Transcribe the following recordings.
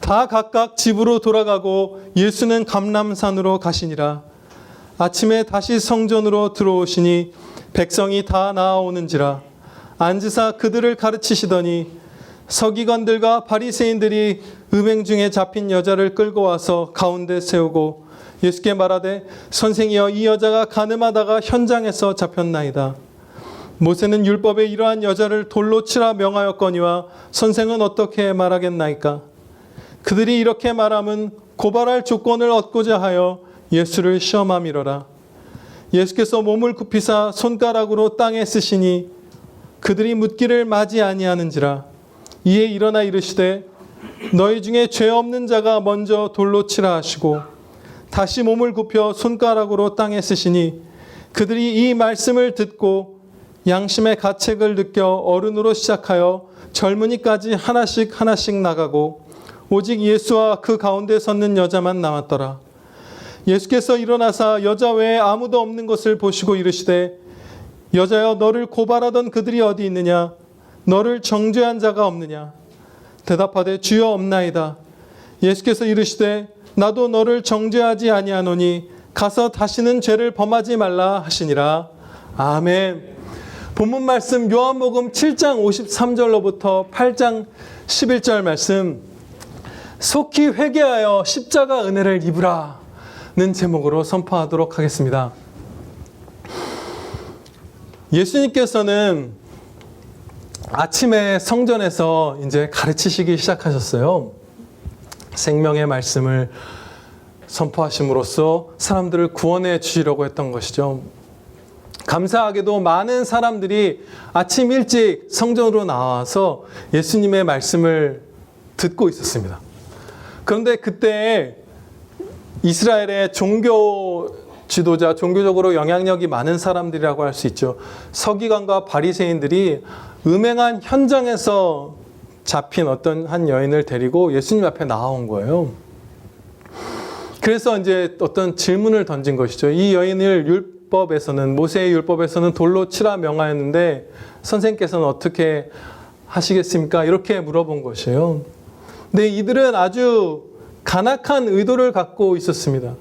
다 각각 집으로 돌아가고 예수는 감람산으로 가시니라. 아침에 다시 성전으로 들어오시니 백성이 다 나아오는지라. 앉으사 그들을 가르치시더니 서기관들과 바리새인들이 음행 중에 잡힌 여자를 끌고 와서 가운데 세우고 예수께 말하되 선생이여 이 여자가 간음하다가 현장에서 잡혔나이다. 모세는 율법에 이러한 여자를 돌로 치라 명하였거니와 선생은 어떻게 말하겠나이까. 그들이 이렇게 말함은 고발할 조건을 얻고자 하여 예수를 시험함이로라. 예수께서 몸을 굽히사 손가락으로 땅에 쓰시니 그들이 묻기를 마지 아니하는지라. 이에 일어나 이르시되 너희 중에 죄 없는 자가 먼저 돌로 치라 하시고 다시 몸을 굽혀 손가락으로 땅에 쓰시니 그들이 이 말씀을 듣고 양심의 가책을 느껴 어른으로 시작하여 젊은이까지 하나씩 하나씩 나가고 오직 예수와 그 가운데 섰는 여자만 남았더라. 예수께서 일어나사 여자 외에 아무도 없는 것을 보시고 이르시되 여자여 너를 고발하던 그들이 어디 있느냐? 너를 정죄한 자가 없느냐? 대답하되 주여 없나이다. 예수께서 이르시되 나도 너를 정죄하지 아니하노니 가서 다시는 죄를 범하지 말라 하시니라. 아멘. 본문 말씀 요한복음 7장 53절로부터 8장 11절 말씀, 속히 회개하여 십자가 은혜를 입으라 는 제목으로 선포하도록 하겠습니다. 예수님께서는 아침에 성전에서 이제 가르치시기 시작하셨어요. 생명의 말씀을 선포하심으로써 사람들을 구원해 주시려고 했던 것이죠. 감사하게도 많은 사람들이 아침 일찍 성전으로 나와서 예수님의 말씀을 듣고 있었습니다. 그런데 그때 이스라엘의 종교 지도자, 종교적으로 영향력이 많은 사람들이라고 할 수 있죠. 서기관과 바리새인들이 음행한 현장에서 잡힌 어떤 한 여인을 데리고 예수님 앞에 나온 거예요. 그래서 이제 어떤 질문을 던진 것이죠. 이 여인을 율법에서는, 모세의 율법에서는 돌로 치라 명하였는데 선생님께서는 어떻게 하시겠습니까? 이렇게 물어본 것이에요. 근데 이들은 아주 간악한 의도를 갖고 있었습니다.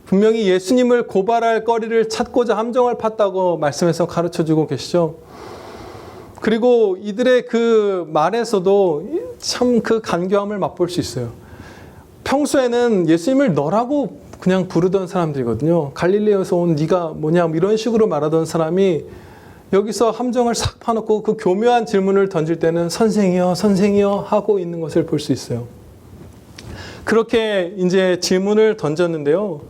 분명히 예수님을 고발할 거리를 찾고자 함정을 팠다고 말씀에서 가르쳐주고 계시죠. 그리고 이들의 그 말에서도 참 그 간교함을 맛볼 수 있어요. 평소에는 예수님을 너라고 그냥 부르던 사람들이거든요. 갈릴리에서 온 네가 뭐냐 이런 식으로 말하던 사람이 여기서 함정을 싹 파놓고 그 교묘한 질문을 던질 때는 선생이여 선생이여 하고 있는 것을 볼 수 있어요. 그렇게 이제 질문을 던졌는데요.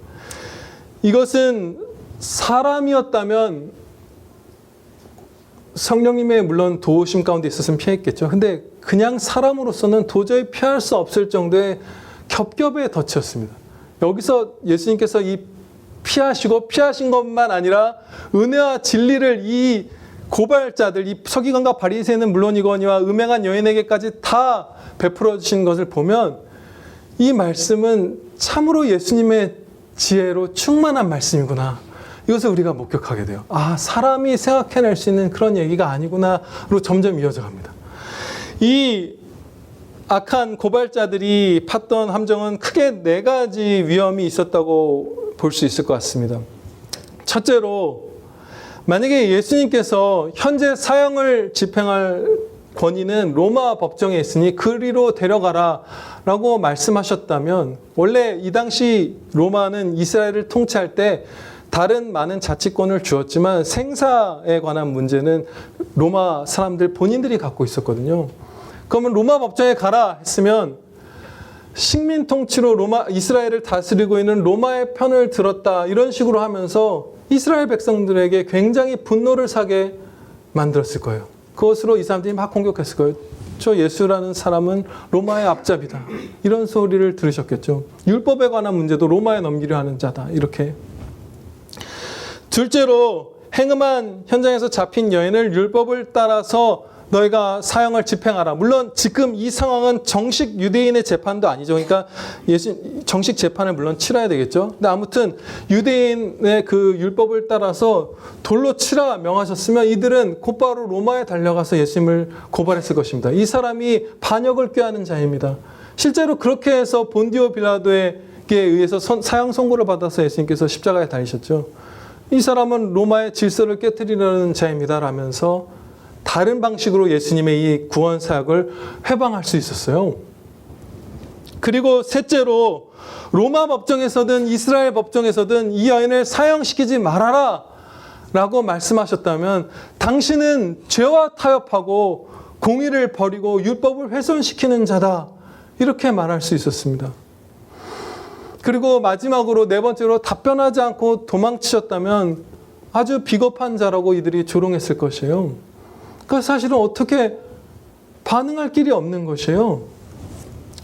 이것은 사람이었다면 성령님의 물론 도우심 가운데 있었으면 피했겠죠. 근데 그냥 사람으로서는 도저히 피할 수 없을 정도의 겹겹의 덫이었습니다. 여기서 예수님께서 이 피하신 것만 아니라 은혜와 진리를 이 고발자들, 이 서기관과 바리새인은 물론이거니와 음행한 여인에게까지 다 베풀어 주신 것을 보면 이 말씀은 참으로 예수님의 지혜로 충만한 말씀이구나. 이것을 우리가 목격하게 돼요. 아, 사람이 생각해낼 수 있는 그런 얘기가 아니구나로 점점 이어져 갑니다. 이 악한 고발자들이 팠던 함정은 크게 4가지 위험이 있었다고 볼 수 있을 것 같습니다. 첫째로, 만약에 예수님께서 현재 사형을 집행할 권위는 로마 법정에 있으니 그리로 데려가라 라고 말씀하셨다면, 원래 이 당시 로마는 이스라엘을 통치할 때 다른 많은 자치권을 주었지만 생사에 관한 문제는 로마 사람들 본인들이 갖고 있었거든요. 그러면 로마 법정에 가라 했으면 식민 통치로 이스라엘을 다스리고 있는 로마의 편을 들었다 이런 식으로 하면서 이스라엘 백성들에게 굉장히 분노를 사게 만들었을 거예요. 그것으로 이 사람들이 막 공격했을 거예요. 저 예수라는 사람은 로마의 앞잡이다. 이런 소리를 들으셨겠죠. 율법에 관한 문제도 로마에 넘기려 하는 자다. 이렇게. 둘째로, 행음한 현장에서 잡힌 여인을 율법을 따라서 너희가 사형을 집행하라. 물론 지금 이 상황은 정식 유대인의 재판도 아니죠. 그러니까 정식 재판을 물론 치러야 되겠죠. 근데 아무튼 유대인의 그 율법을 따라서 돌로 치라 명하셨으면 이들은 곧바로 로마에 달려가서 예수님을 고발했을 것입니다. 이 사람이 반역을 꾀하는 자입니다. 실제로 그렇게 해서 본디오 빌라도에게 의해서 사형 선고를 받아서 예수님께서 십자가에 달리셨죠. 이 사람은 로마의 질서를 깨뜨리려는 자입니다 라면서 다른 방식으로 예수님의 이 구원 사역을 회방할 수 있었어요. 그리고 셋째로 로마 법정에서든 이스라엘 법정에서든 이 여인을 사형시키지 말아라 라고 말씀하셨다면 당신은 죄와 타협하고 공의를 버리고 율법을 훼손시키는 자다 이렇게 말할 수 있었습니다. 그리고 마지막으로 네 번째로 답변하지 않고 도망치셨다면 아주 비겁한 자라고 이들이 조롱했을 것이에요. 그러니까 사실은 어떻게 반응할 길이 없는 것이에요.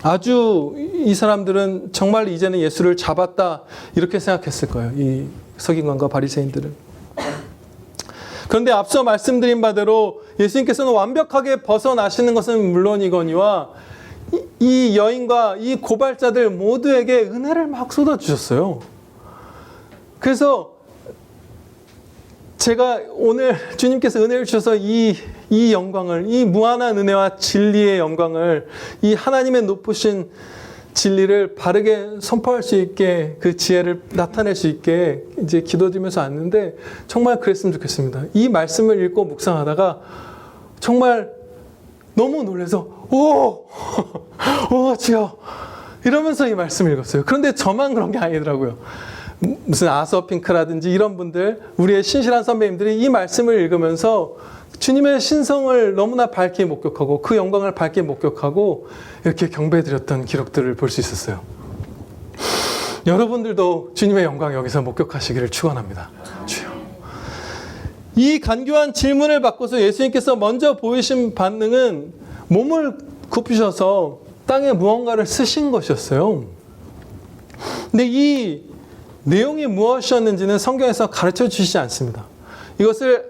아주 이 사람들은 정말 이제는 예수를 잡았다 이렇게 생각했을 거예요. 이 서기관과 바리새인들은. 그런데 앞서 말씀드린 바대로 예수님께서는 완벽하게 벗어나시는 것은 물론이거니와 이 여인과 이 고발자들 모두에게 은혜를 막 쏟아주셨어요. 그래서 제가 오늘 주님께서 은혜를 주셔서 이 영광을, 이 무한한 은혜와 진리의 영광을, 이 하나님의 높으신 진리를 바르게 선포할 수 있게 그 지혜를 나타낼 수 있게 이제 기도드리면서 왔는데 정말 그랬으면 좋겠습니다. 이 말씀을 읽고 묵상하다가 정말 너무 놀라서 오 주여 이러면서 이 말씀을 읽었어요. 그런데 저만 그런 게 아니더라고요. 무슨 아서핑크라든지 이런 분들, 우리의 신실한 선배님들이 이 말씀을 읽으면서 주님의 신성을 너무나 밝게 목격하고 그 영광을 밝게 목격하고 이렇게 경배드렸던 기록들을 볼 수 있었어요. 여러분들도 주님의 영광 여기서 목격하시기를 축원합니다. 주여. 이 간교한 질문을 받고서 예수님께서 먼저 보이신 반응은 몸을 굽히셔서 땅에 무언가를 쓰신 것이었어요. 근데 이 내용이 무엇이었는지는 성경에서 가르쳐 주시지 않습니다. 이것을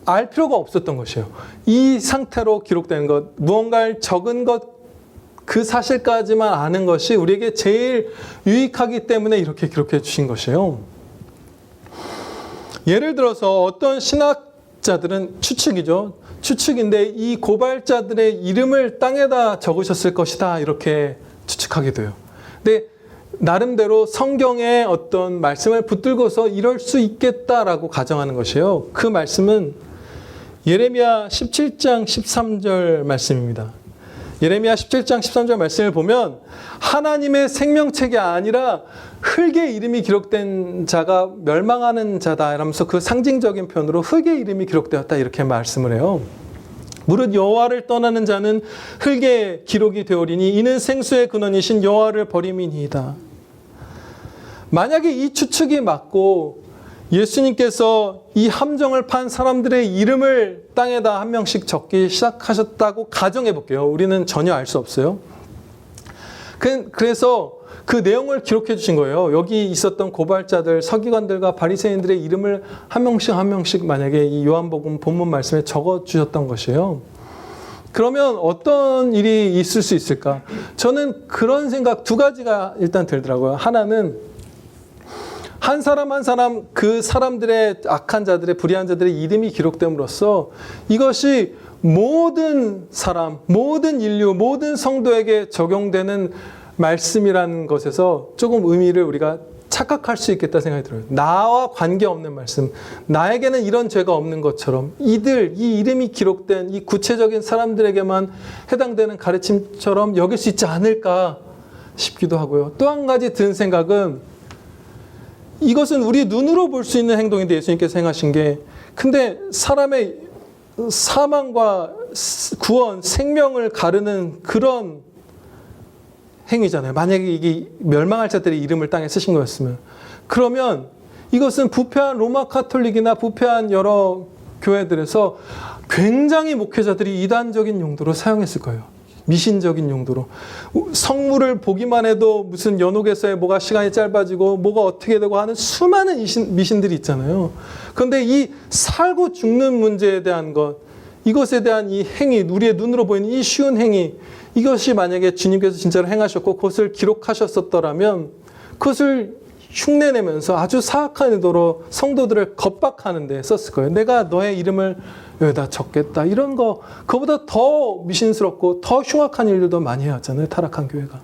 알 필요가 없었던 것이에요. 이 상태로 기록된 것, 무언가를 적은 것, 그 사실까지만 아는 것이 우리에게 제일 유익하기 때문에 이렇게 기록해 주신 것이에요. 예를 들어서 어떤 신학자들은 추측이죠. 추측인데 이 고발자들의 이름을 땅에다 적으셨을 것이다 이렇게 추측하게 돼요. 근데 나름대로 성경의 어떤 말씀을 붙들고서 이럴 수 있겠다라고 가정하는 것이에요. 그 말씀은 예레미야 17장 13절 말씀입니다. 예레미야 17장 13절 말씀을 보면 하나님의 생명책이 아니라 흙의 이름이 기록된 자가 멸망하는 자다 이러면서 그 상징적인 표현으로 흙의 이름이 기록되었다 이렇게 말씀을 해요. 무릇 여호와를 떠나는 자는 흙에 기록이 되오리니 이는 생수의 근원이신 여호와를 버림이니이다. 만약에 이 추측이 맞고 예수님께서 이 함정을 판 사람들의 이름을 땅에다 한 명씩 적기 시작하셨다고 가정해 볼게요. 우리는 전혀 알 수 없어요. 그래서 그 내용을 기록해 주신 거예요. 여기 있었던 고발자들, 서기관들과 바리새인들의 이름을 한 명씩 만약에 이 요한복음 본문 말씀에 적어 주셨던 것이에요. 그러면 어떤 일이 있을 수 있을까? 저는 그런 생각 두 가지가 일단 들더라고요. 하나는 한 사람 한 사람 그 사람들의 악한 자들의 불의한 자들의 이름이 기록됨으로써 이것이 모든 사람, 모든 인류, 모든 성도에게 적용되는 말씀이라는 것에서 조금 의미를 우리가 착각할 수 있겠다 생각이 들어요. 나와 관계없는 말씀, 나에게는 이런 죄가 없는 것처럼 이 이름이 기록된 이 구체적인 사람들에게만 해당되는 가르침처럼 여길 수 있지 않을까 싶기도 하고요. 또 한 가지 든 생각은 이것은 우리 눈으로 볼 수 있는 행동인데 예수님께서 행하신 게 근데 사람의 사망과 구원, 생명을 가르는 그런 행위잖아요. 만약에 이게 멸망할 자들의 이름을 땅에 쓰신 거였으면 그러면 이것은 부패한 로마 카톨릭이나 부패한 여러 교회들에서 굉장히 목회자들이 이단적인 용도로 사용했을 거예요. 미신적인 용도로. 성물을 보기만 해도 무슨 연옥에서의 뭐가 시간이 짧아지고 뭐가 어떻게 되고 하는 수많은 미신들이 있잖아요. 그런데 이 살고 죽는 문제에 대한 것, 이것에 대한 이 행위, 우리의 눈으로 보이는 이 쉬운 행위, 이것이 만약에 주님께서 진짜로 행하셨고 그것을 기록하셨었더라면 그것을 흉내내면서 아주 사악한 의도로 성도들을 겁박하는 데 썼을 거예요. 내가 너의 이름을 여기다 적겠다. 이런 거, 그거보다 더 미신스럽고 더 흉악한 일들도 많이 해왔잖아요. 타락한 교회가.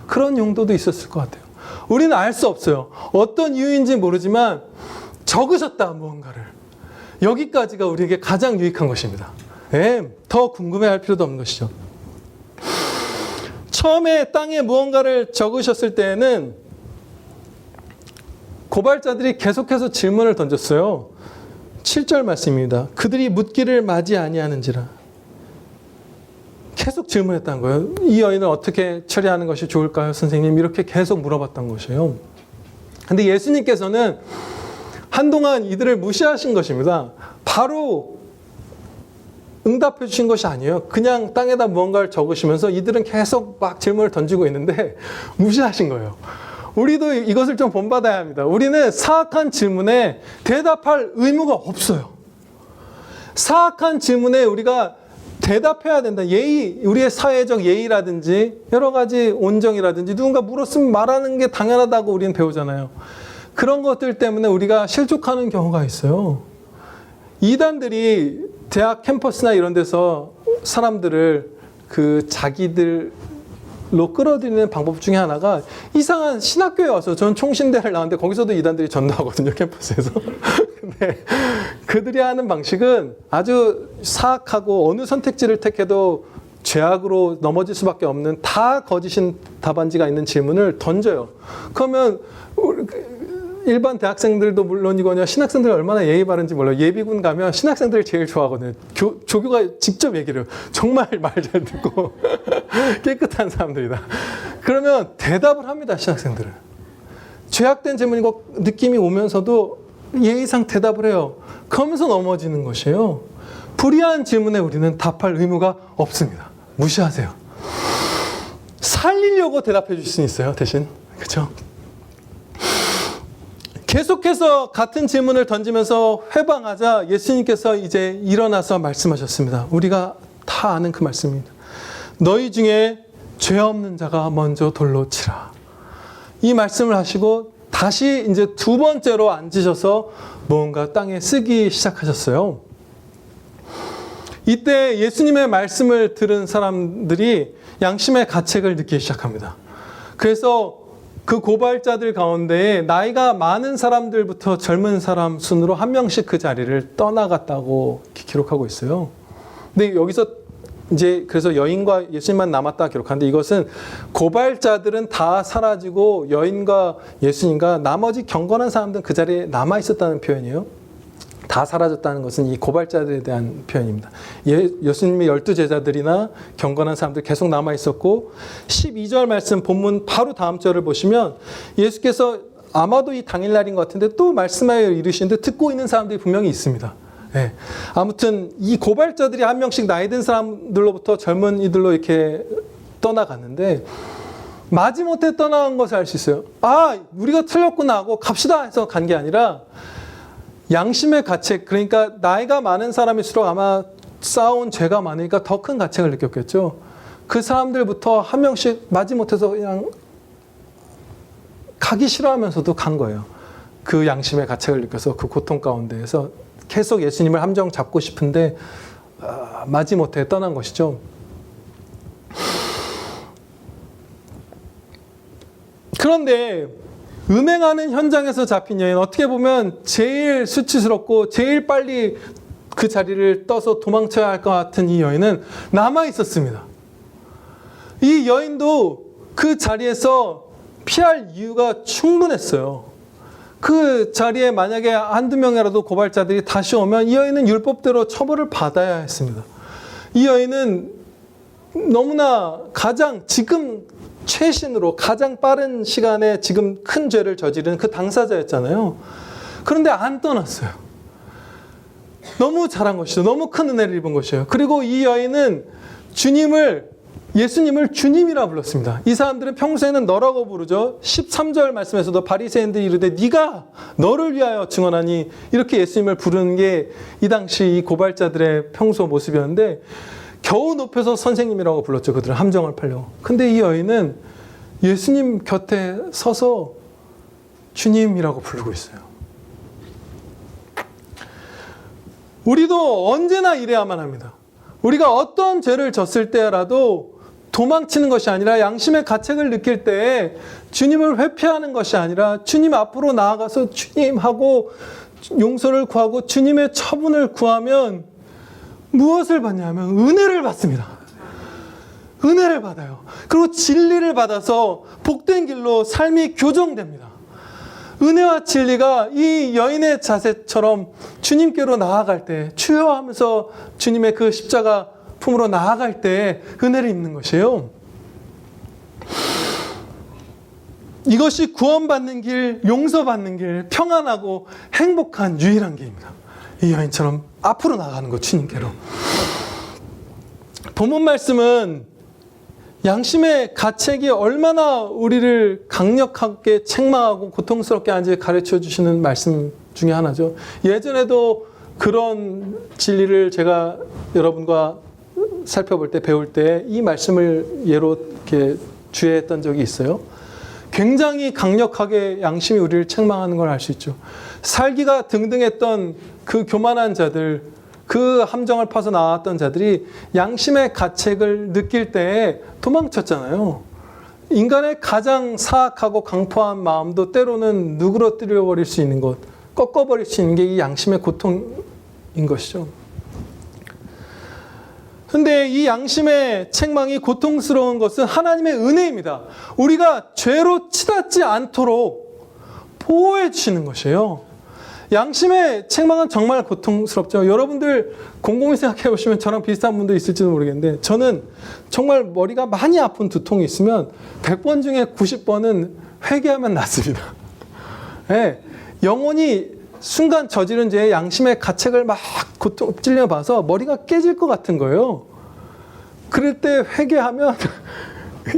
그런 용도도 있었을 것 같아요. 우리는 알 수 없어요. 어떤 이유인지 모르지만 적으셨다, 무언가를. 여기까지가 우리에게 가장 유익한 것입니다. 예, 더 궁금해할 필요도 없는 것이죠. 처음에 땅에 무언가를 적으셨을 때에는 고발자들이 계속해서 질문을 던졌어요. 7절 말씀입니다. 그들이 묻기를 맞이 아니하는지라. 계속 질문했다는 거예요. 이 여인을 어떻게 처리하는 것이 좋을까요, 선생님? 이렇게 계속 물어봤던 것이에요. 근데 예수님께서는 한동안 이들을 무시하신 것입니다. 바로 응답해 주신 것이 아니에요. 그냥 땅에다 무언가를 적으시면서 이들은 계속 막 질문을 던지고 있는데 무시하신 거예요. 우리도 이것을 좀 본받아야 합니다. 우리는 사악한 질문에 대답할 의무가 없어요. 사악한 질문에 우리가 대답해야 된다. 예의, 우리의 사회적 예의라든지 여러 가지 온정이라든지 누군가 물었으면 말하는 게 당연하다고 우리는 배우잖아요. 그런 것들 때문에 우리가 실족하는 경우가 있어요. 이단들이 대학 캠퍼스나 이런 데서 사람들을 자기들로 끌어들이는 방법 중에 하나가 이상한 신학교에 와서 저는 총신대를 나왔는데 거기서도 이단들이 전도하거든요, 캠퍼스에서. 근데 그들이 하는 방식은 아주 사악하고 어느 선택지를 택해도 죄악으로 넘어질 수밖에 없는 다 거짓인 답안지가 있는 질문을 던져요. 그러면 일반 대학생들도 물론이거냐 신학생들 얼마나 예의 바른지 몰라요. 예비군 가면 신학생들 제일 좋아하거든요. 조교가 직접 얘기를 해요. 정말 말 잘 듣고 깨끗한 사람들이다. 그러면 대답을 합니다. 신학생들은. 죄악된 질문이고 느낌이 오면서도 예의상 대답을 해요. 그러면서 넘어지는 것이에요. 불이한 질문에 우리는 답할 의무가 없습니다. 무시하세요. 살리려고 대답해 줄 수는 있어요. 대신. 그렇죠? 계속해서 같은 질문을 던지면서 회방하자 예수님께서 이제 일어나서 말씀하셨습니다. 우리가 다 아는 그 말씀입니다. 너희 중에 죄 없는 자가 먼저 돌로 치라. 이 말씀을 하시고 다시 이제 두 번째로 앉으셔서 무언가 땅에 쓰기 시작하셨어요. 이때 예수님의 말씀을 들은 사람들이 양심의 가책을 느끼기 시작합니다. 그래서 그 고발자들 가운데 나이가 많은 사람들부터 젊은 사람 순으로 한 명씩 그 자리를 떠나갔다고 기록하고 있어요. 근데 여기서 이제 그래서 여인과 예수님만 남았다 기록하는데 이것은 고발자들은 다 사라지고 여인과 예수님과 나머지 경건한 사람들은 그 자리에 남아 있었다는 표현이에요. 다 사라졌다는 것은 이 고발자들에 대한 표현입니다. 예수님의 12제자들이나 경건한 사람들 계속 남아 있었고 12절 말씀 본문 바로 다음 절을 보시면 예수께서 아마도 이 당일날인 것 같은데 또 말씀하여 이르시는데 듣고 있는 사람들이 분명히 있습니다. 네. 아무튼 이 고발자들이 한 명씩 나이 든 사람들로부터 젊은이들로 이렇게 떠나갔는데 마지못해 떠나간 것을 알 수 있어요. 아, 우리가 틀렸구나 하고 갑시다 해서 간 게 아니라 양심의 가책, 그러니까 나이가 많은 사람일수록 아마 쌓아온 죄가 많으니까 더 큰 가책을 느꼈겠죠. 그 사람들부터 한 명씩 마지못해서 그냥 가기 싫어하면서도 간 거예요. 그 양심의 가책을 느껴서 그 고통 가운데에서 계속 예수님을 함정 잡고 싶은데 마지못해 떠난 것이죠. 그런데 음행하는 현장에서 잡힌 여인, 어떻게 보면 제일 수치스럽고 제일 빨리 그 자리를 떠서 도망쳐야 할 것 같은 이 여인은 남아 있었습니다. 이 여인도 그 자리에서 피할 이유가 충분했어요. 그 자리에 만약에 한두 명이라도 고발자들이 다시 오면 이 여인은 율법대로 처벌을 받아야 했습니다. 이 여인은 너무나 지금 최신으로 가장 빠른 시간에 지금 큰 죄를 저지른 그 당사자였잖아요. 그런데 안 떠났어요. 너무 잘한 것이죠. 너무 큰 은혜를 입은 것이에요. 그리고 이 여인은 예수님을 주님이라 불렀습니다. 이 사람들은 평소에는 너라고 부르죠. 13절 말씀에서도 바리새인들이 이르되 네가 너를 위하여 증언하니 이렇게 예수님을 부르는 게 이 당시 이 고발자들의 평소 모습이었는데 겨우 높여서 선생님이라고 불렀죠. 그들은 함정을 팔려고. 근데 이 여인은 예수님 곁에 서서 주님이라고 부르고 있어요. 우리도 언제나 이래야만 합니다. 우리가 어떤 죄를 졌을 때라도 도망치는 것이 아니라 양심의 가책을 느낄 때 주님을 회피하는 것이 아니라 주님 앞으로 나아가서 주님하고 용서를 구하고 주님의 처분을 구하면 무엇을 받냐면 은혜를 받습니다. 은혜를 받아요. 그리고 진리를 받아서 복된 길로 삶이 교정됩니다. 은혜와 진리가 이 여인의 자세처럼 주님께로 나아갈 때, 주여 하면서 주님의 그 십자가 품으로 나아갈 때 은혜를 입는 것이에요. 이것이 구원받는 길, 용서받는 길, 평안하고 행복한 유일한 길입니다. 이 여인처럼 앞으로 나가는 것, 주님께로. 본문 말씀은 양심의 가책이 얼마나 우리를 강력하게 책망하고 고통스럽게 하는지 가르쳐 주시는 말씀 중에 하나죠. 예전에도 그런 진리를 제가 여러분과 살펴볼 때, 배울 때 이 말씀을 예로 이렇게 주의했던 적이 있어요. 굉장히 강력하게 양심이 우리를 책망하는 걸 알 수 있죠. 살기가 등등했던 그 교만한 자들, 그 함정을 파서 나왔던 자들이 양심의 가책을 느낄 때 도망쳤잖아요. 인간의 가장 사악하고 강포한 마음도 때로는 누그러뜨려 버릴 수 있는 것, 꺾어버릴 수 있는 게 이 양심의 고통인 것이죠. 근데 이 양심의 책망이 고통스러운 것은 하나님의 은혜입니다. 우리가 죄로 치닫지 않도록 보호해 주시는 것이에요. 양심의 책망은 정말 고통스럽죠. 여러분들 곰곰이 생각해 보시면 저랑 비슷한 분도 있을지도 모르겠는데, 저는 정말 머리가 많이 아픈 두통이 있으면 100번 중에 90번은 회개하면 낫습니다. 네, 영혼이 순간 저지른 죄에 양심의 가책을 막 찔려봐서 머리가 깨질 것 같은 거예요. 그럴 때 회개하면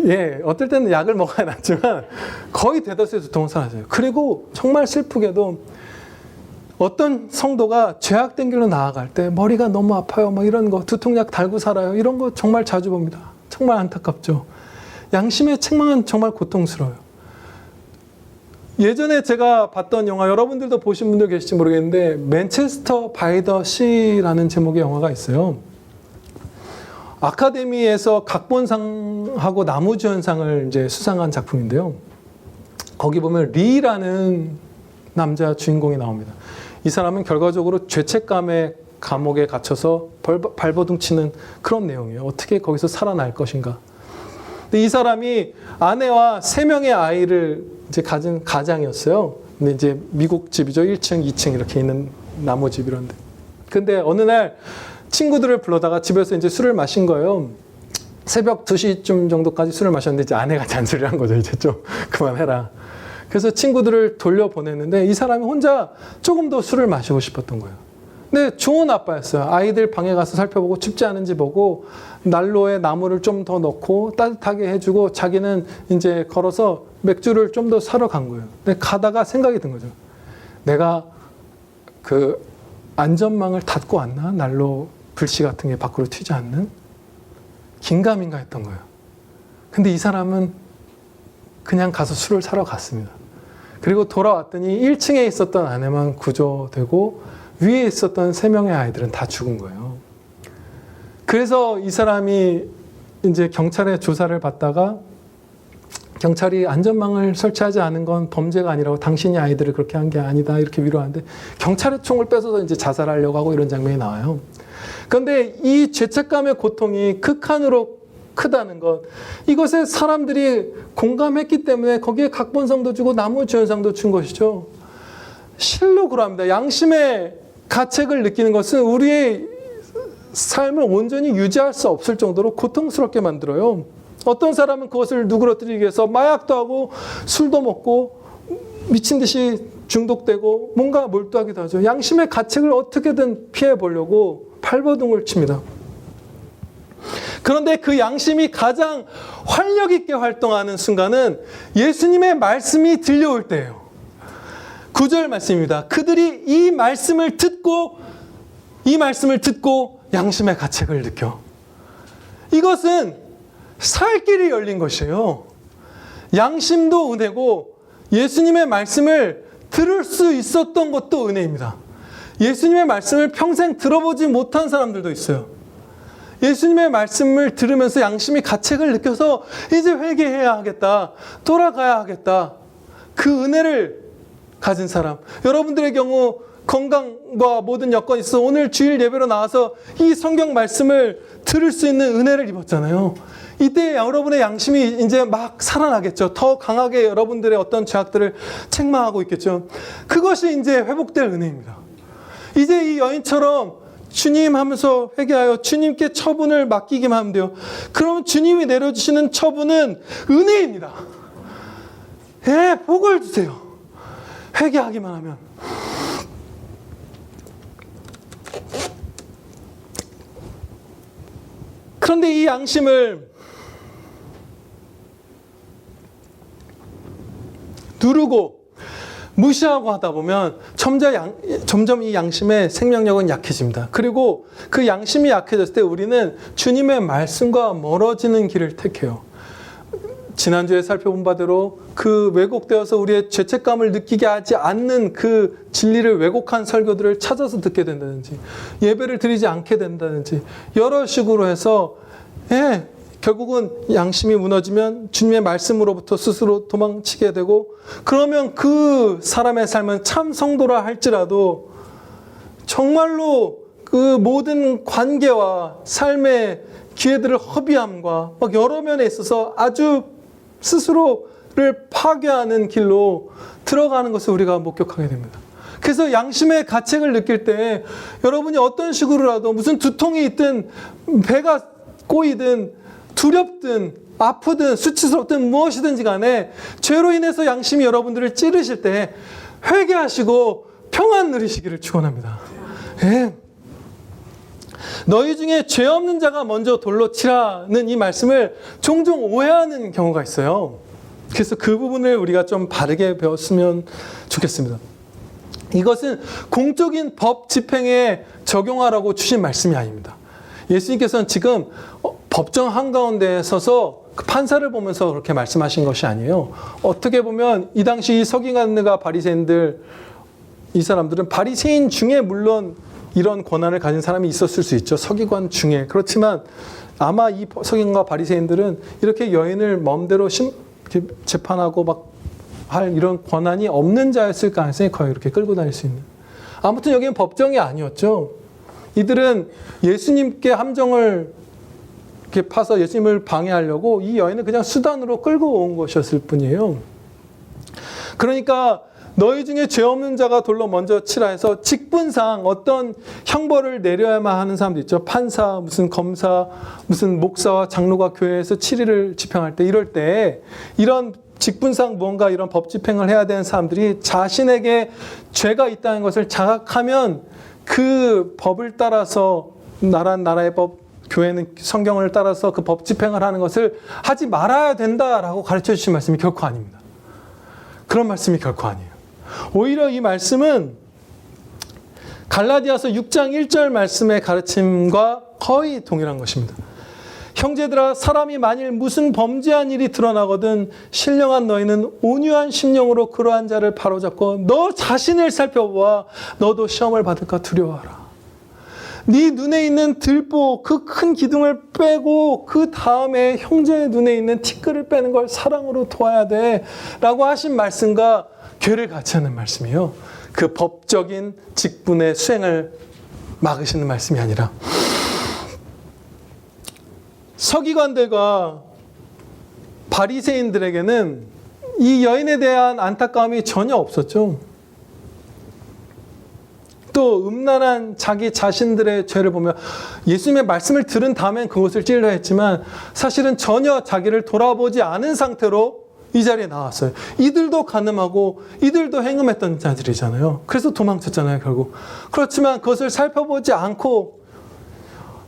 예, 어떨 때는 약을 먹어야 낫지만 거의 대다수의 두통은 사라져요. 그리고 정말 슬프게도 어떤 성도가 죄악된 길로 나아갈 때 머리가 너무 아파요, 뭐 이런 거, 두통약 달고 살아요, 이런 거 정말 자주 봅니다. 정말 안타깝죠. 양심의 책망은 정말 고통스러워요. 예전에 제가 봤던 영화, 여러분들도 보신 분들 계실지 모르겠는데 맨체스터 바이 더 시라는 제목의 영화가 있어요. 아카데미에서 각본상하고 나무주연상을 이제 수상한 작품인데요. 거기 보면 리라는 남자 주인공이 나옵니다. 이 사람은 결과적으로 죄책감의 감옥에 갇혀서 발버둥 치는 그런 내용이에요. 어떻게 거기서 살아날 것인가. 근데 이 사람이 아내와 3명의 아이를 이제 가진 가장이었어요. 근데 이제 미국 집이죠. 1층, 2층 이렇게 있는 나무집 이런데. 근데 어느 날 친구들을 불러다가 집에서 이제 술을 마신 거예요. 새벽 2시쯤 정도까지 술을 마셨는데 이제 아내가 잔소리를 한 거죠. 이제 좀 그만해라. 그래서 친구들을 돌려보냈는데 이 사람이 혼자 조금 더 술을 마시고 싶었던 거예요. 근데 좋은 아빠였어요. 아이들 방에 가서 살펴보고 춥지 않은지 보고 난로에 나무를 좀 더 넣고 따뜻하게 해주고 자기는 이제 걸어서 맥주를 좀 더 사러 간 거예요. 근데 가다가 생각이 든 거죠. 내가 그 안전망을 닫고 왔나? 난로 불씨 같은 게 밖으로 튀지 않는? 긴가민가 했던 거예요. 근데 이 사람은 그냥 가서 술을 사러 갔습니다. 그리고 돌아왔더니 1층에 있었던 아내만 구조되고 위에 있었던 3명의 아이들은 다 죽은 거예요. 그래서 이 사람이 이제 경찰에 조사를 받다가 경찰이 안전망을 설치하지 않은 건 범죄가 아니라고, 당신이 아이들을 그렇게 한 게 아니다 이렇게 위로하는데 경찰의 총을 뺏어서 이제 자살하려고 하고 이런 장면이 나와요. 그런데 이 죄책감의 고통이 극한으로 크다는 것, 이것에 사람들이 공감했기 때문에 거기에 각본상도 주고 나무주연상도 준 것이죠. 실로 그러합니다. 양심의 가책을 느끼는 것은 우리의 삶을 온전히 유지할 수 없을 정도로 고통스럽게 만들어요. 어떤 사람은 그것을 누그러뜨리기 위해서 마약도 하고 술도 먹고 미친 듯이 중독되고 뭔가 몰두하기도 하죠. 양심의 가책을 어떻게든 피해보려고 발버둥을 칩니다. 그런데 그 양심이 가장 활력 있게 활동하는 순간은 예수님의 말씀이 들려올 때예요. 9절 말씀입니다. 그들이 이 말씀을 듣고 양심의 가책을 느껴. 이것은 살 길이 열린 것이에요. 양심도 은혜고 예수님의 말씀을 들을 수 있었던 것도 은혜입니다. 예수님의 말씀을 평생 들어보지 못한 사람들도 있어요. 예수님의 말씀을 들으면서 양심의 가책을 느껴서 이제 회개해야 하겠다, 돌아가야 하겠다, 그 은혜를 가진 사람. 여러분들의 경우 건강과 모든 여건이 있어서 오늘 주일 예배로 나와서 이 성경 말씀을 들을 수 있는 은혜를 입었잖아요. 이때 여러분의 양심이 이제 막 살아나겠죠. 더 강하게 여러분들의 어떤 죄악들을 책망하고 있겠죠. 그것이 이제 회복될 은혜입니다. 이제 이 여인처럼 주님 하면서 회개하여 주님께 처분을 맡기기만 하면 돼요. 그럼 주님이 내려주시는 처분은 은혜입니다. 예, 복을 주세요. 회개하기만 하면. 그런데 이 양심을 누르고 무시하고 하다 보면 점점 이 양심의 생명력은 약해집니다. 그리고 그 양심이 약해졌을 때 우리는 주님의 말씀과 멀어지는 길을 택해요. 지난주에 살펴본 바대로 그 왜곡되어서 우리의 죄책감을 느끼게 하지 않는 그 진리를 왜곡한 설교들을 찾아서 듣게 된다든지, 예배를 드리지 않게 된다든지, 여러 식으로 해서 결국은 양심이 무너지면 주님의 말씀으로부터 스스로 도망치게 되고, 그러면 그 사람의 삶은 참 성도라 할지라도 정말로 그 모든 관계와 삶의 기회들을 허비함과 막 여러 면에 있어서 아주 스스로를 파괴하는 길로 들어가는 것을 우리가 목격하게 됩니다. 그래서 양심의 가책을 느낄 때 여러분이 어떤 식으로라도 무슨 두통이 있든 배가 꼬이든 두렵든 아프든 수치스럽든 무엇이든지 간에 죄로 인해서 양심이 여러분들을 찌르실 때 회개하시고 평안 누리시기를 축원합니다. 예. 너희 중에 죄 없는 자가 먼저 돌로 치라는 이 말씀을 종종 오해하는 경우가 있어요. 그래서 그 부분을 우리가 좀 바르게 배웠으면 좋겠습니다. 이것은 공적인 법 집행에 적용하라고 주신 말씀이 아닙니다. 예수님께서는 지금 법정 한가운데에 서서 그 판사를 보면서 그렇게 말씀하신 것이 아니에요. 어떻게 보면 이 당시 서기관들과 바리새인들, 이 사람들은 바리새인 중에 물론 이런 권한을 가진 사람이 있었을 수 있죠. 서기관 중에. 그렇지만 아마 이 서기관과 바리새인들은 이렇게 여인을 마음대로 이렇게 재판하고 막 할 이런 권한이 없는 자였을 가능성이 거의 이렇게 끌고 다닐 수 있는. 아무튼 여기는 법정이 아니었죠. 이들은 예수님께 함정을 이렇게 파서 예수님을 방해하려고 이 여인을 그냥 수단으로 끌고 온 것이었을 뿐이에요. 그러니까 너희 중에 죄 없는 자가 돌로 먼저 치라 해서 직분상 어떤 형벌을 내려야만 하는 사람도 있죠. 판사, 무슨 검사, 무슨 목사와 장로가 교회에서 치리를 집행할 때, 이럴 때 이런 직분상 무언가 이런 법 집행을 해야 되는 사람들이 자신에게 죄가 있다는 것을 자각하면 그 법을 따라서 나라의 법, 교회는 성경을 따라서 그 법 집행을 하는 것을 하지 말아야 된다라고 가르쳐 주신 말씀이 결코 아닙니다. 그런 말씀이 결코 아니에요. 오히려 이 말씀은 갈라디아서 6장 1절 말씀의 가르침과 거의 동일한 것입니다. 형제들아, 사람이 만일 무슨 범죄한 일이 드러나거든 신령한 너희는 온유한 심령으로 그러한 자를 바로잡고 너 자신을 살펴보아 너도 시험을 받을까 두려워하라. 네 눈에 있는 들보 그 큰 기둥을 빼고 그 다음에 형제의 눈에 있는 티끌을 빼는 걸 사랑으로 도와야 돼 라고 하신 말씀과 괴를 같이 하는 말씀이에요. 그 법적인 직분의 수행을 막으시는 말씀이 아니라 서기관들과 바리새인들에게는 이 여인에 대한 안타까움이 전혀 없었죠. 또 음란한 자기 자신들의 죄를 보며 예수님의 말씀을 들은 다음엔 그것을 찔러 했지만 사실은 전혀 자기를 돌아보지 않은 상태로 이 자리에 나왔어요. 이들도 간음하고 이들도 행음했던 자들이잖아요. 그래서 도망쳤잖아요, 결국. 그렇지만 그것을 살펴보지 않고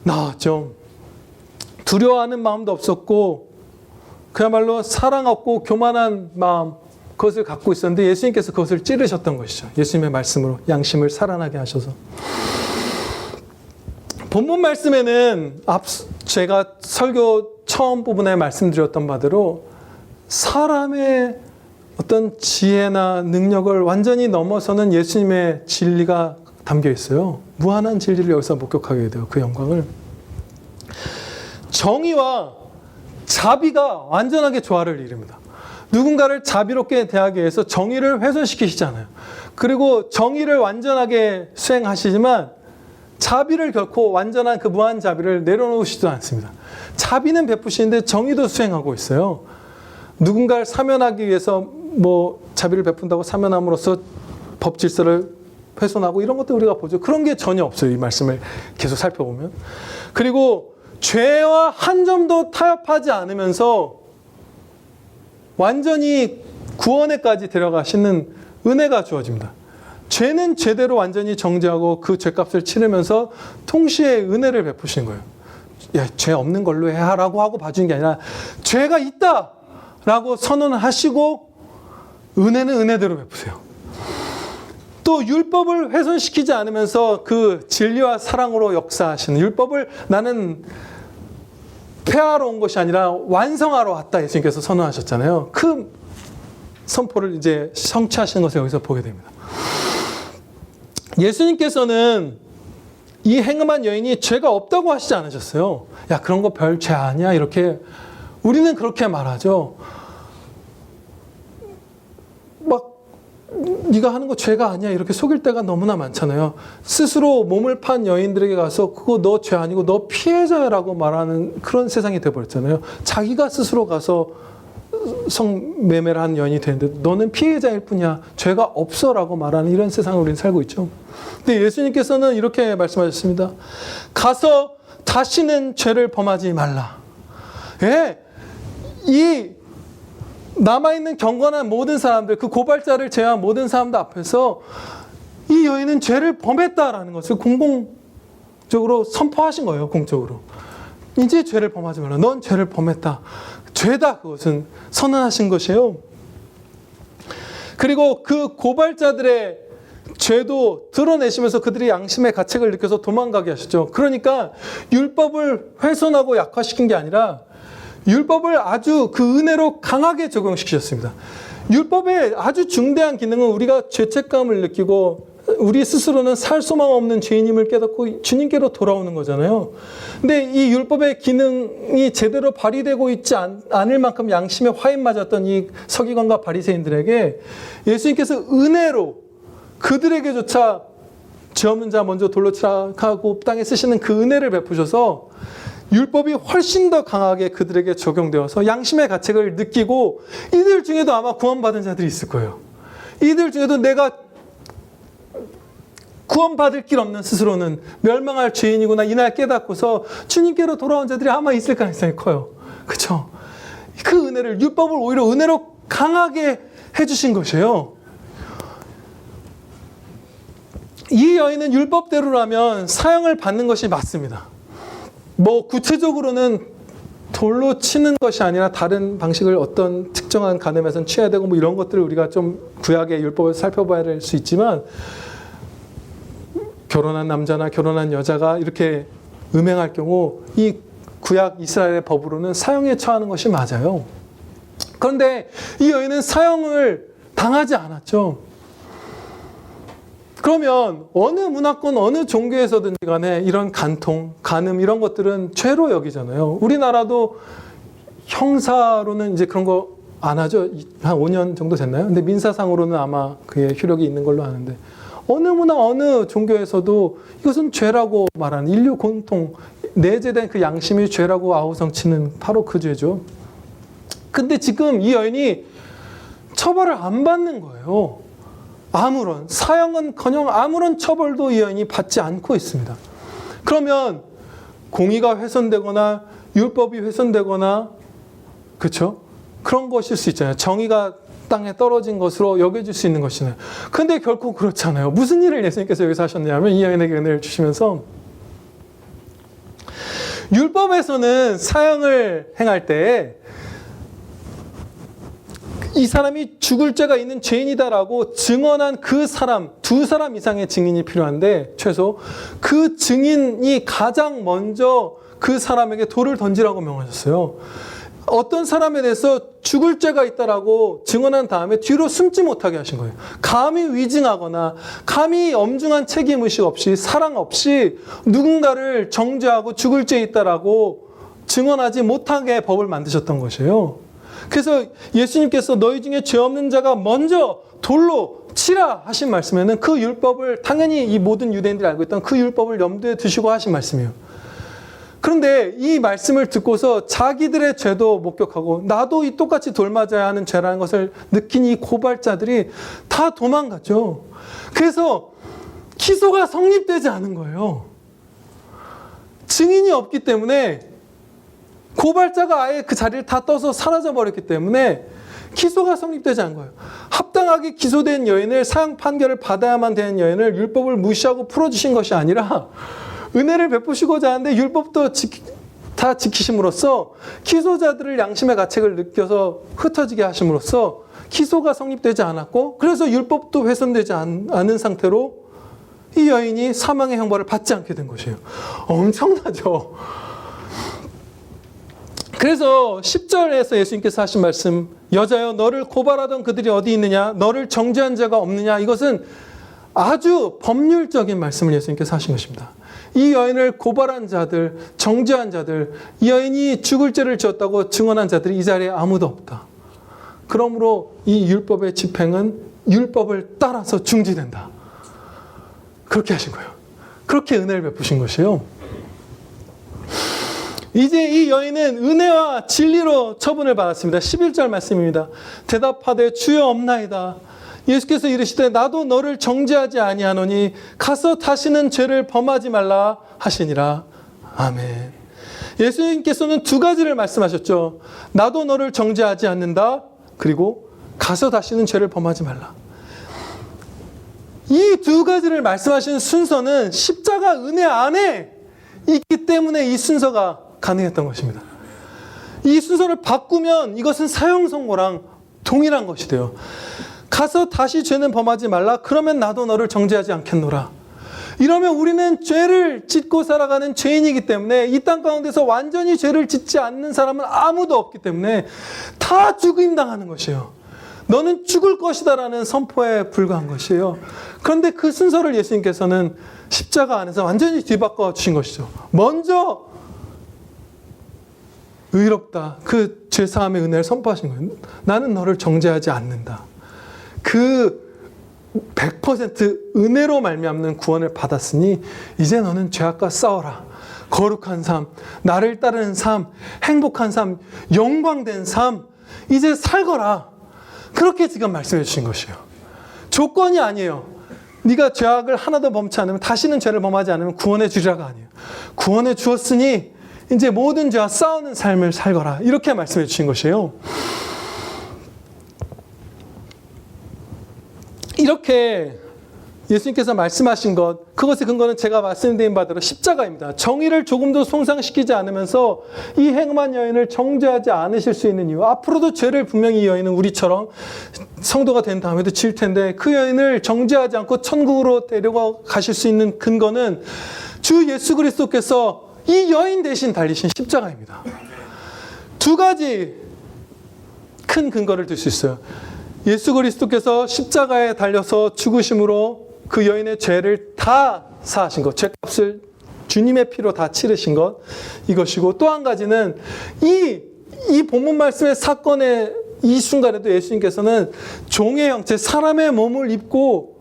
나왔죠. 두려워하는 마음도 없었고 그야말로 사랑 없고 교만한 마음, 그것을 갖고 있었는데 예수님께서 그것을 찌르셨던 것이죠. 예수님의 말씀으로 양심을 살아나게 하셔서. 본문 말씀에는 제가 설교 처음 부분에 말씀드렸던 바대로 사람의 어떤 지혜나 능력을 완전히 넘어서는 예수님의 진리가 담겨 있어요. 무한한 진리를 여기서 목격하게 돼요. 그 영광을. 정의와 자비가 완전하게 조화를 이룹니다. 누군가를 자비롭게 대하기 위해서 정의를 훼손시키시잖아요. 그리고 정의를 완전하게 수행하시지만 자비를 결코 완전한 그 무한 자비를 내려놓으시지도 않습니다. 자비는 베푸시는데 정의도 수행하고 있어요. 누군가를 사면하기 위해서 뭐 자비를 베푼다고 사면함으로써 법 질서를 훼손하고 이런 것도 우리가 보죠. 그런 게 전혀 없어요. 이 말씀을 계속 살펴보면. 그리고 죄와 한 점도 타협하지 않으면서 완전히 구원에까지 데려가시는 은혜가 주어집니다. 죄는 죄대로 완전히 정죄하고 그 죄값을 치르면서 동시에 은혜를 베푸시는 거예요. 야, 죄 없는 걸로 해라고 하고 봐주는 게 아니라 죄가 있다라고 선언하시고 은혜는 은혜대로 베푸세요. 또 율법을 훼손시키지 않으면서 그 진리와 사랑으로 역사하시는, 율법을 나는 폐하러 온 것이 아니라 완성하러 왔다 예수님께서 선언하셨잖아요. 그 선포를 이제 성취하시는 것을 여기서 보게 됩니다. 예수님께서는 이 행음한 여인이 죄가 없다고 하시지 않으셨어요. 야, 그런 거 별 죄 아니야, 이렇게 우리는 그렇게 말하죠. 막 네가 하는 거 죄가 아니야 이렇게 속일 때가 너무나 많잖아요. 스스로 몸을 판 여인들에게 가서 그거 너 죄 아니고 너 피해자라고 말하는 그런 세상이 돼버렸잖아요. 자기가 스스로 가서 성매매를 한 여인이 되는데 너는 피해자일 뿐이야, 죄가 없어라고 말하는 이런 세상을 우리는 살고 있죠. 근데 예수님께서는 이렇게 말씀하셨습니다. 가서 다시는 죄를 범하지 말라. 예, 이 남아있는 경건한 모든 사람들, 그 고발자를 제외한 모든 사람들 앞에서 이 여인은 죄를 범했다라는 것을 공공적으로 선포하신 거예요. 공적으로. 이제 죄를 범하지 말라. 넌 죄를 범했다. 죄다. 그것은 선언하신 것이에요. 그리고 그 고발자들의 죄도 드러내시면서 그들이 양심의 가책을 느껴서 도망가게 하셨죠. 그러니까 율법을 훼손하고 약화시킨 게 아니라 율법을 아주 그 은혜로 강하게 적용시키셨습니다. 율법의 아주 중대한 기능은 우리가 죄책감을 느끼고 우리 스스로는 살 소망 없는 죄인임을 깨닫고 주님께로 돌아오는 거잖아요. 근데 이 율법의 기능이 제대로 발휘되고 있지 않을 만큼 양심에 화인 맞았던 이 서기관과 바리새인들에게 예수님께서 은혜로 그들에게조차 죄 없는 자 먼저 돌로 치라 하고 땅에 쓰시는 그 은혜를 베푸셔서 율법이 훨씬 더 강하게 그들에게 적용되어서 양심의 가책을 느끼고, 이들 중에도 아마 구원받은 자들이 있을 거예요. 이들 중에도 내가 구원받을 길 없는 스스로는 멸망할 죄인이구나 이날 깨닫고서 주님께로 돌아온 자들이 아마 있을 가능성이 커요. 그렇죠? 그 은혜를, 율법을 오히려 은혜로 강하게 해주신 것이에요. 이 여인은 율법대로라면 사형을 받는 것이 맞습니다. 뭐 구체적으로는 돌로 치는 것이 아니라 다른 방식을 어떤 특정한 간음에서는 취해야 되고 뭐 이런 것들을 우리가 좀 구약의 율법을 살펴봐야 될 수 있지만, 결혼한 남자나 결혼한 여자가 이렇게 음행할 경우 이 구약 이스라엘의 법으로는 사형에 처하는 것이 맞아요. 그런데 이 여인은 사형을 당하지 않았죠. 그러면 어느 문화권, 어느 종교에서든지 간에 이런 간통, 간음 이런 것들은 죄로 여기잖아요. 우리나라도 형사로는 이제 그런 거 안 하죠. 한 5년 정도 됐나요? 근데 민사상으로는 아마 그게 효력이 있는 걸로 아는데, 어느 문화, 어느 종교에서도 이것은 죄라고 말하는, 인류 공통 내재된 그 양심이 죄라고 아우성치는 바로 그 죄죠. 근데 지금 이 여인이 처벌을 안 받는 거예요. 아무런 사형은커녕 아무런 처벌도 이 여인이 받지 않고 있습니다. 그러면 공의가 훼손되거나 율법이 훼손되거나, 그렇죠? 그런 것일 수 있잖아요. 정의가 땅에 떨어진 것으로 여겨질 수 있는 것이네요. 근데 결코 그렇잖아요. 무슨 일을 예수님께서 여기서 하셨냐면, 이 여인에게 은혜를 주시면서 율법에서는 사형을 행할 때 이 사람이 죽을 죄가 있는 죄인이다라고 증언한 그 사람, 2사람 이상의 증인이 필요한데, 최소 그 증인이 가장 먼저 그 사람에게 돌을 던지라고 명하셨어요. 어떤 사람에 대해서 죽을 죄가 있다라고 증언한 다음에 뒤로 숨지 못하게 하신 거예요. 감히 위증하거나 감히 엄중한 책임의식 없이 사랑 없이 누군가를 정죄하고 죽을 죄 있다라고 증언하지 못하게 법을 만드셨던 것이에요. 그래서 예수님께서 너희 중에 죄 없는 자가 먼저 돌로 치라 하신 말씀에는 그 율법을 당연히 이 모든 유대인들이 알고 있던 그 율법을 염두에 두시고 하신 말씀이에요. 그런데 이 말씀을 듣고서 자기들의 죄도 목격하고 나도 이 똑같이 돌 맞아야 하는 죄라는 것을 느낀 이 고발자들이 다 도망가죠. 그래서 기소가 성립되지 않은 거예요. 증인이 없기 때문에 고발자가 아예 그 자리를 다 떠서 사라져버렸기 때문에 기소가 성립되지 않은 거예요. 합당하게 기소된 여인을 사형 판결을 받아야만 되는 여인을 율법을 무시하고 풀어주신 것이 아니라 은혜를 베푸시고자 하는데 율법도 다 지키심으로써 기소자들을 양심의 가책을 느껴서 흩어지게 하심으로써 기소가 성립되지 않았고 그래서 율법도 훼손되지 않은 상태로 이 여인이 사망의 형벌을 받지 않게 된 것이에요. 엄청나죠. 그래서 10절에서 예수님께서 하신 말씀, 여자여 너를 고발하던 그들이 어디 있느냐, 너를 정죄한 자가 없느냐, 이것은 아주 법률적인 말씀을 예수님께서 하신 것입니다. 이 여인을 고발한 자들, 정죄한 자들, 이 여인이 죽을 죄를 지었다고 증언한 자들이 이 자리에 아무도 없다. 그러므로 이 율법의 집행은 율법을 따라서 중지된다. 그렇게 하신 거예요. 그렇게 은혜를 베푸신 것이에요. 이제 이 여인은 은혜와 진리로 처분을 받았습니다. 11절 말씀입니다. 대답하되 주여 없나이다. 예수께서 이르시되 나도 너를 정죄하지 아니하노니 가서 다시는 죄를 범하지 말라 하시니라. 아멘. 예수님께서는 두 가지를 말씀하셨죠. 나도 너를 정죄하지 않는다. 그리고 가서 다시는 죄를 범하지 말라. 이 두 가지를 말씀하신 순서는 십자가 은혜 안에 있기 때문에 이 순서가 가능했던 것입니다. 이 순서를 바꾸면 이것은 사형 선고랑 동일한 것이 돼요. 가서 다시 죄는 범하지 말라. 그러면 나도 너를 정죄하지 않겠노라. 이러면 우리는 죄를 짓고 살아가는 죄인이기 때문에 이 땅 가운데서 완전히 죄를 짓지 않는 사람은 아무도 없기 때문에 다 죽임당하는 것이에요. 너는 죽을 것이다라는 선포에 불과한 것이에요. 그런데 그 순서를 예수님께서는 십자가 안에서 완전히 뒤바꿔 주신 것이죠. 먼저 의롭다. 그 죄사함의 은혜를 선포하신 거예요. 나는 너를 정죄하지 않는다. 그 100% 은혜로 말미암는 구원을 받았으니 이제 너는 죄악과 싸워라. 거룩한 삶, 나를 따르는 삶, 행복한 삶, 영광된 삶, 이제 살거라. 그렇게 지금 말씀해 주신 것이에요. 조건이 아니에요. 네가 죄악을 하나도 범치 않으면 다시는 죄를 범하지 않으면 구원해 주리라가 아니에요. 구원해 주었으니 이제 모든 죄와 싸우는 삶을 살거라. 이렇게 말씀해 주신 것이에요. 이렇게 예수님께서 말씀하신 것, 그것의 근거는 제가 말씀드린 바대로 십자가입니다. 정의를 조금도 손상시키지 않으면서 이 행음한 여인을 정죄하지 않으실 수 있는 이유. 앞으로도 죄를 분명히 이 여인은 우리처럼 성도가 된 다음에도 질 텐데 그 여인을 정죄하지 않고 천국으로 데려가 가실 수 있는 근거는 주 예수 그리스도께서 이 여인 대신 달리신 십자가입니다. 두 가지 큰 근거를 들 수 있어요. 예수 그리스도께서 십자가에 달려서 죽으심으로 그 여인의 죄를 다 사하신 것, 죄값을 주님의 피로 다 치르신 것, 이것이고 또 한 가지는 이 본문 말씀의 사건의 이 순간에도 예수님께서는 종의 형체, 사람의 몸을 입고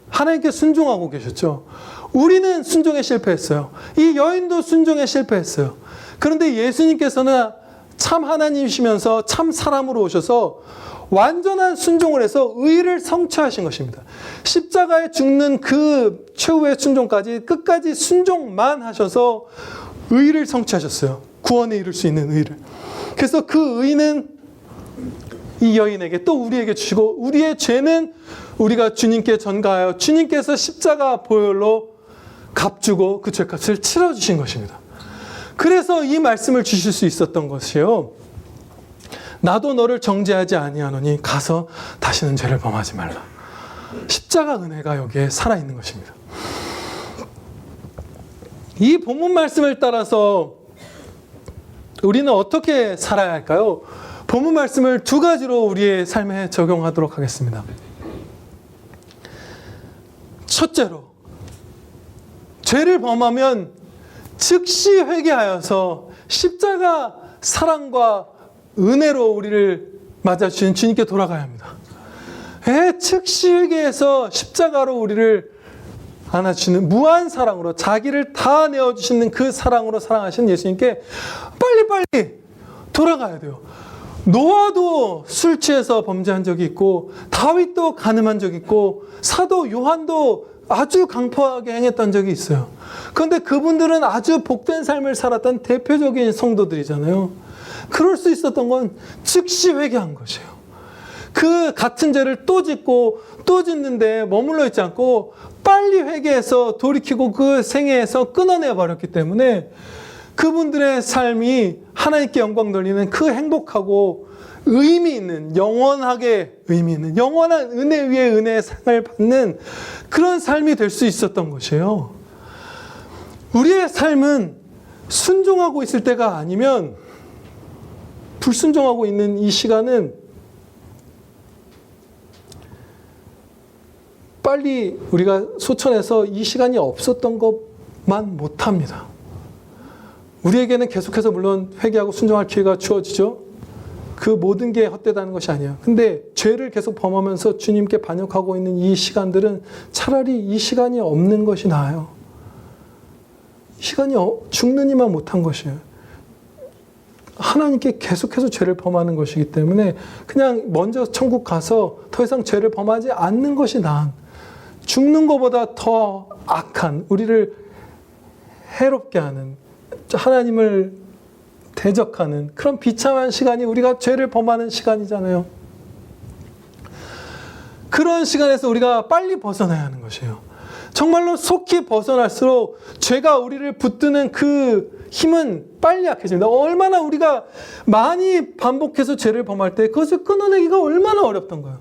하나님께 순종하고 계셨죠. 우리는 순종에 실패했어요. 이 여인도 순종에 실패했어요. 그런데 예수님께서는 참 하나님이시면서 참 사람으로 오셔서 완전한 순종을 해서 의를 성취하신 것입니다. 십자가에 죽는 그 최후의 순종까지 끝까지 순종만 하셔서 의를 성취하셨어요. 구원에 이룰 수 있는 의를. 그래서 그 의는 이 여인에게 또 우리에게 주시고 우리의 죄는 우리가 주님께 전가하여 주님께서 십자가 보혈로 값주고 그 죄값을 치러주신 것입니다. 그래서 이 말씀을 주실 수 있었던 것이요. 나도 너를 정죄하지 아니하노니 가서 다시는 죄를 범하지 말라. 십자가 은혜가 여기에 살아있는 것입니다. 이 본문 말씀을 따라서 우리는 어떻게 살아야 할까요? 본문 말씀을 두 가지로 우리의 삶에 적용하도록 하겠습니다. 첫째로, 죄를 범하면 즉시 회개하여서 십자가 사랑과 은혜로 우리를 맞아주신 주님께 돌아가야 합니다. 즉시 회개해서 십자가로 우리를 안아주시는 무한 사랑으로, 자기를 다 내어주시는 그 사랑으로 사랑하신 예수님께 빨리빨리 돌아가야 돼요. 노아도 술 취해서 범죄한 적이 있고, 다윗도 간음한 적이 있고, 사도 요한도 아주 강포하게 행했던 적이 있어요. 그런데 그분들은 아주 복된 삶을 살았던 대표적인 성도들이잖아요. 그럴 수 있었던 건 즉시 회개한 것이에요. 그 같은 죄를 또 짓고 또 짓는데 머물러 있지 않고 빨리 회개해서 돌이키고 그 생애에서 끊어내 버렸기 때문에 그분들의 삶이 하나님께 영광 돌리는 그 행복하고 의미 있는, 영원하게 의미 있는, 영원한 은혜 위에 은혜의 상을 받는 그런 삶이 될 수 있었던 것이에요. 우리의 삶은 순종하고 있을 때가 아니면 불순종하고 있는 이 시간은 빨리 우리가 소천해서 이 시간이 없었던 것만 못합니다. 우리에게는 계속해서 물론 회개하고 순종할 기회가 주어지죠. 그 모든 게 헛되다는 것이 아니에요. 근데 죄를 계속 범하면서 주님께 반역하고 있는 이 시간들은 차라리 이 시간이 없는 것이 나아요. 이 시간이 죽느니만 못한 것이에요. 하나님께 계속해서 죄를 범하는 것이기 때문에 그냥 먼저 천국 가서 더 이상 죄를 범하지 않는 것이 나은, 죽는 것보다 더 악한, 우리를 해롭게 하는, 하나님을 대적하는 그런 비참한 시간이 우리가 죄를 범하는 시간이잖아요. 그런 시간에서 우리가 빨리 벗어나야 하는 것이에요. 정말로 속히 벗어날수록 죄가 우리를 붙드는 그 힘은 빨리 약해집니다. 얼마나 우리가 많이 반복해서 죄를 범할 때 그것을 끊어내기가 얼마나 어렵던 거예요.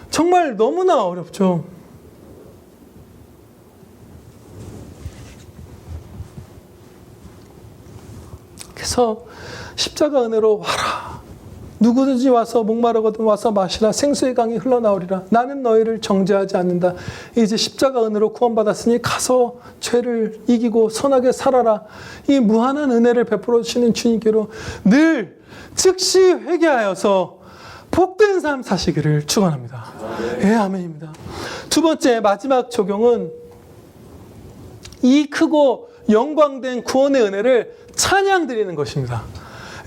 정말 너무나 어렵죠. 그래서 십자가 은혜로 와라. 누구든지 와서 목마르거든 와서 마시라. 생수의 강이 흘러나오리라. 나는 너희를 정죄하지 않는다. 이제 십자가 은혜로 구원받았으니 가서 죄를 이기고 선하게 살아라. 이 무한한 은혜를 베풀어 주시는 주님께로 늘 즉시 회개하여서 복된 삶 사시기를 축원합니다. 예, 아멘입니다. 두 번째 마지막 적용은 이 크고 영광된 구원의 은혜를 찬양 드리는 것입니다.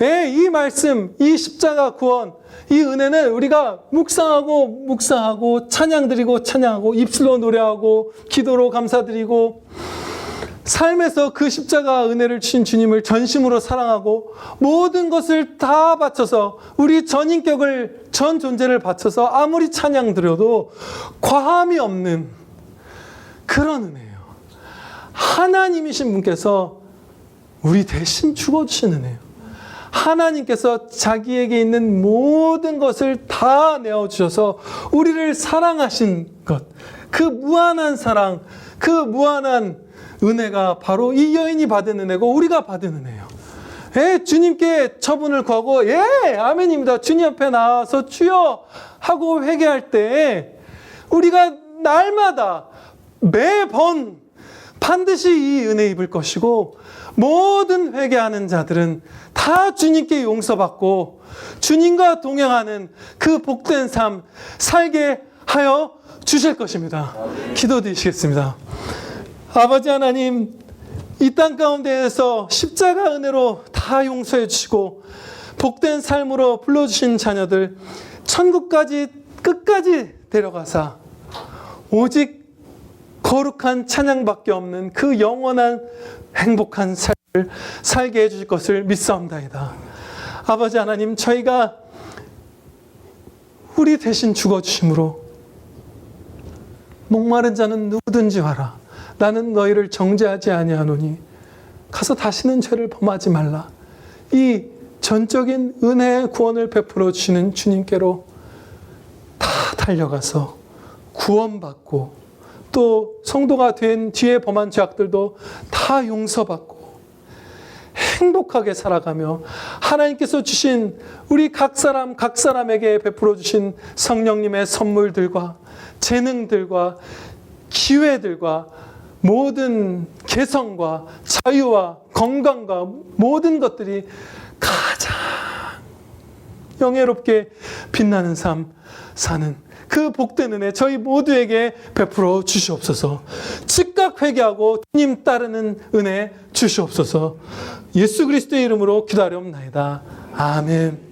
예, 이 말씀, 이 십자가 구원, 이 은혜는 우리가 묵상하고 찬양 드리고 찬양하고 입술로 노래하고 기도로 감사드리고 삶에서 그 십자가 은혜를 주신 주님을 전심으로 사랑하고 모든 것을 다 바쳐서 우리 전인격을, 전 존재를 바쳐서 아무리 찬양 드려도 과함이 없는 그런 은혜예요. 하나님이신 분께서 우리 대신 죽어주신 은혜예요. 하나님께서 자기에게 있는 모든 것을 다 내어주셔서 우리를 사랑하신 것, 그 무한한 사랑, 그 무한한 은혜가 바로 이 여인이 받은 은혜고 우리가 받은 은혜예요. 예, 주님께 처분을 구하고 예, 아멘입니다. 주님 앞에 나와서 주여 하고 회개할 때 우리가 날마다 매번 반드시 이 은혜 입을 것이고 모든 회개하는 자들은 다 주님께 용서받고 주님과 동행하는 그 복된 삶 살게 하여 주실 것입니다. 기도드리시겠습니다. 아버지 하나님, 이 땅 가운데에서 십자가 은혜로 다 용서해 주시고 복된 삶으로 불러주신 자녀들 천국까지 끝까지 데려가사 오직 거룩한 찬양밖에 없는 그 영원한 행복한 삶을 살게 해주실 것을 믿사옵나이다. 아버지 하나님, 저희가 우리 대신 죽어주심으로 목마른 자는 누구든지 와라. 나는 너희를 정죄하지 아니하노니 가서 다시는 죄를 범하지 말라. 이 전적인 은혜의 구원을 베풀어 주시는 주님께로 다 달려가서 구원받고 또 성도가 된 뒤에 범한 죄악들도 다 용서받고 행복하게 살아가며 하나님께서 주신 우리 각 사람에게 베풀어 주신 성령님의 선물들과 재능들과 기회들과 모든 개성과 자유와 건강과 모든 것들이 가장 영예롭게 빛나는 삶 사는 그 복된 은혜 저희 모두에게 베풀어 주시옵소서. 즉각 회개하고 주님 따르는 은혜 주시옵소서. 예수 그리스도의 이름으로 기다려옵나이다. 아멘.